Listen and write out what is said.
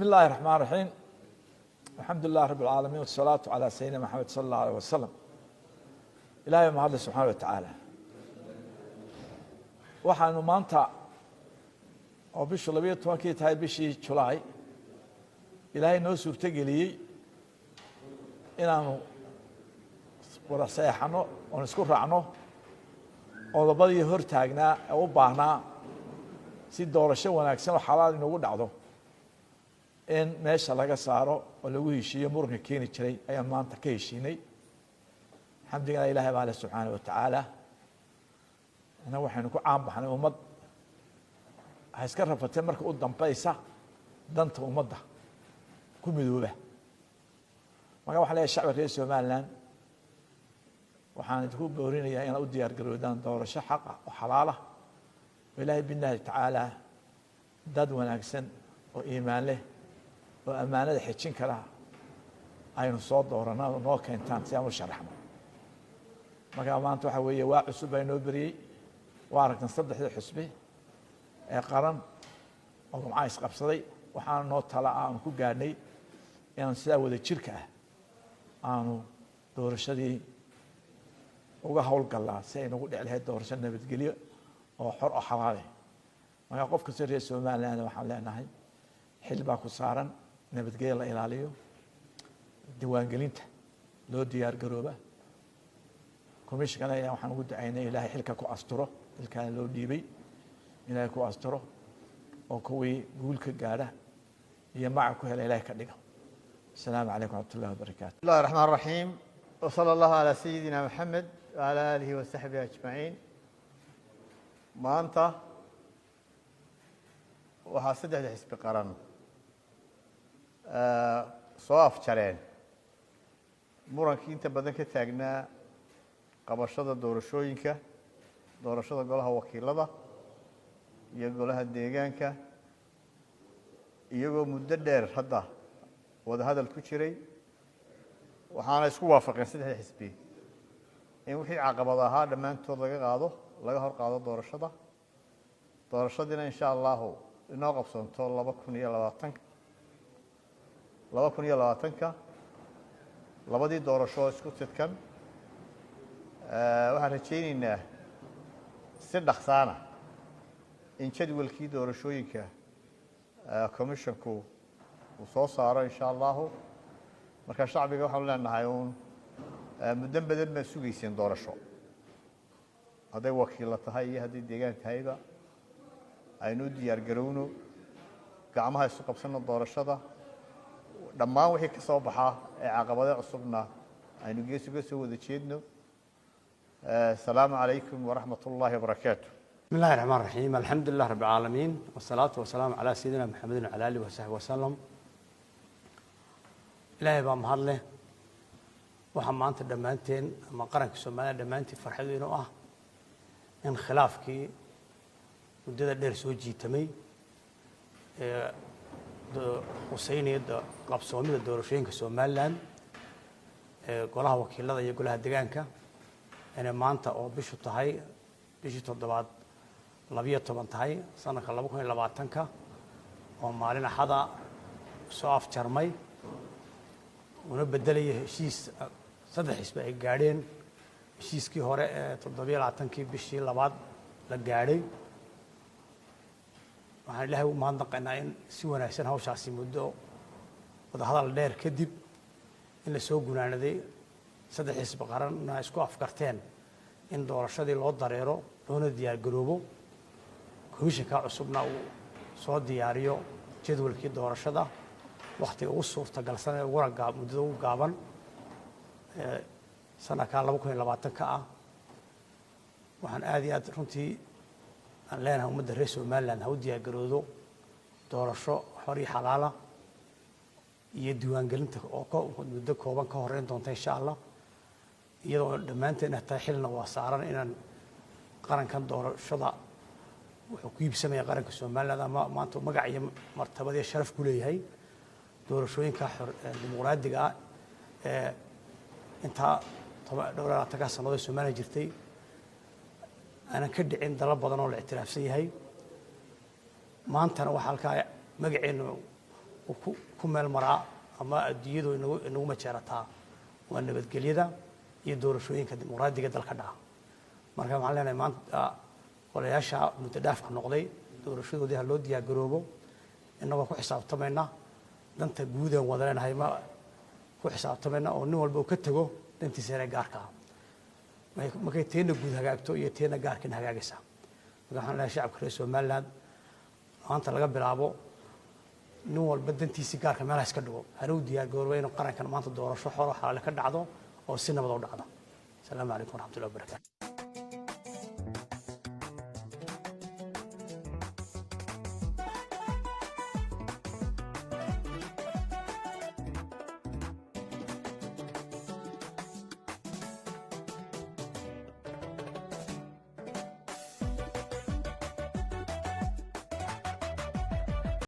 بسم الله الرحمن الرحيم الحمد لله رب العالمين والصلاة على سيدنا محمد صلى الله عليه وسلم إلهي mahad سبحانه وتعالى waxaanu maanta oo bisha 12 tahay bishii July Ilaahay noo suurta geliyay inaanu wada saxano oo isku raacno qodobadii hor taagnaa oo u baahnaa si doorasho wanaagsan oo xalaal inoogu dhacdo in meesha laga saaro oo lagu heshiiyo muranka keeni jiray ayaan maanta ka heshiinay xamdiga Ilaahay baa subhanahu wa ta'ala ana waxaanu ku caan baxnay ummad ay iska rafatay marka u dambaysa danta ummadda ku midooba marka waxa la shacabka reer Soomaaliland waxaan idinku boorinayaa in ay u diyaar garoodaan doorasho xaq ah oo xalaal ah Ilaahay billahi ta'ala dad wanaagsan oo iimaan leh oo amaanada xijin kara aynu soo dooranaa noo keentaan si aan u sharaxno marka maanta waxa weeye waa cusub ay noo bariyay waa aragtan saddexda xusbi ee qaran oo macay isqabsaday waxaan noo tala aan ku gaadhnay inaan sida wada jirka ah aanu doorashadii uga hawlgalnaa si ay nagu dhici lahayd doorasho nabadgelyo oo xor oo xalaal ah marka qof kasta reer Soomaaliland waxaan leenahay xil baa ku saaran nabadgelyo la ilaaliyo diiwaangelinta loo diyaar garooba komishanka ayaa waxaan ugu ducaynay Ilaahay xilka ku asturo ilkaan loo dhiibay Ilaahay ku asturo oo kuwii guulka gaara iyo magac ku helay Ilaahay ka dhigo السلام عليكم ورحمة الله وبركاته. بسم الله الرحمن الرحيم وصلى الله على سيدنا محمد وعلى آله وصحبه أجمعين. maanta waxaa saddexda xisbi qaran soo afjareen murankii inta badan ka taagnaa qabashada doorashooyinka doorashada golaha wakiilada iyo golaha deegaanka iyagoo muddo dheer hadda wada hadal ku jiray waxaana isku waafaqeen saddexda xisbi in wixii caqabad ahaa dhammaantood laga hor qaado doorashadina insha Allah inoo qabsanto 2020 labadii doorasho isku sidkan waxaan rajaynaynaa si dhaqsaana in jadwalkii doorashooyinka commissionku uu soo saaro insha Allah marka shacbiga waxaan leenahay muddo badan ma sugaysan doorasho haday wakiil tahay iyo haday deegaan tahayba aynu diyaar garowno gacmaha isu qabsano doorashada dhammaan wixii ka soo baxa ee caqabado cusubna aynu geesiga soo wada jeedno السلام عليكم ورحمة الله وبركاته. بسم الله الرحمن الرحيم الحمد لله رب العالمين والصلاة والسلام على سيدنا محمد وعلى آله وصحبه وسلم. إلهي بام هذله وحمانت دمانتين ما قرنك سومالا دمانتي فرحدين إن خلافك مدة دير سوجي تمي حسيني قبصومي الدورشين كسومالان قولها وكيل الله يقولها دجانك أنا مانتا أو بيشو تهاي بيشو تضبط لبية طبعا تهاي سنة كلا بكون لبعتنكا ومالنا حدا صاف شرمي ونبدل شيء صدق حسب الجارين شيء كي هراء تضبط لعتنكي بيشي لبعض للجاري وحنا له ما عندك أنا إن سوى نحسن هو شخصي مدة وده هذا الدير كذب إن سوقنا ندي صدق حسب قرن ناسكو أفكارتين إن دورشة الله ضريرو لون ديار جروبو كويش كعصبنا وصاد دياريو جدول كي دورشة ده وقت أوصف تجلسنا ورقة مدة وقابن سنة كان لبكون لبعتن كأ وحن آدي أدرنتي أن لنا هم مدرس ومال لنا هو ديار جرودو دورشة حري حلالة يدوان قلنت أوكو مدة كوبان كهرين دونت إن شاء الله iyadoo dhamaanteen tahay xilna waa saaran inaan qarankan doorashada wuxuu ku iibsamay qaranka Soomaaliland ama maanta magac iyo martabad iyo sharaf ku leeyahay doorashooyinka dimuqraadiga ee inta dowladda sanado Soomaaliya jirtay ana ka dhicin dalab badan oo la ictiraafsan yahay maantana waxa halka magaceenu ku meel maraa ama adduunyadu inagu majeerataa waa nabadgelyada iyo doorashooyinka dimuqraadiga dalka dhaca marka waxaan leenahay maanta walayaasha mutadaafka noqday doorashadoodii ha loo diyaar garoobo inagoo ku xisaabtamayna danta guud ee wada leenahay ma ku xisaabtamayna oo nin walba uu ka tago dantiisa ee gaarka ah markay teena guud hagaagto iyo teena gaarkina hagaagaysa marka waxaan leenahay shacabka reer Somaliland maanta laga bilaabo nin walba dantiisa gaarka meelaha iska dhigo hana u diyaar garoobo inuu qarankan maanta doorasho xor oo xalaal ka dhacdo oo si nabad u dhacdo. Assalaamu calaykum waraxmatullaahi wabarakaatuh.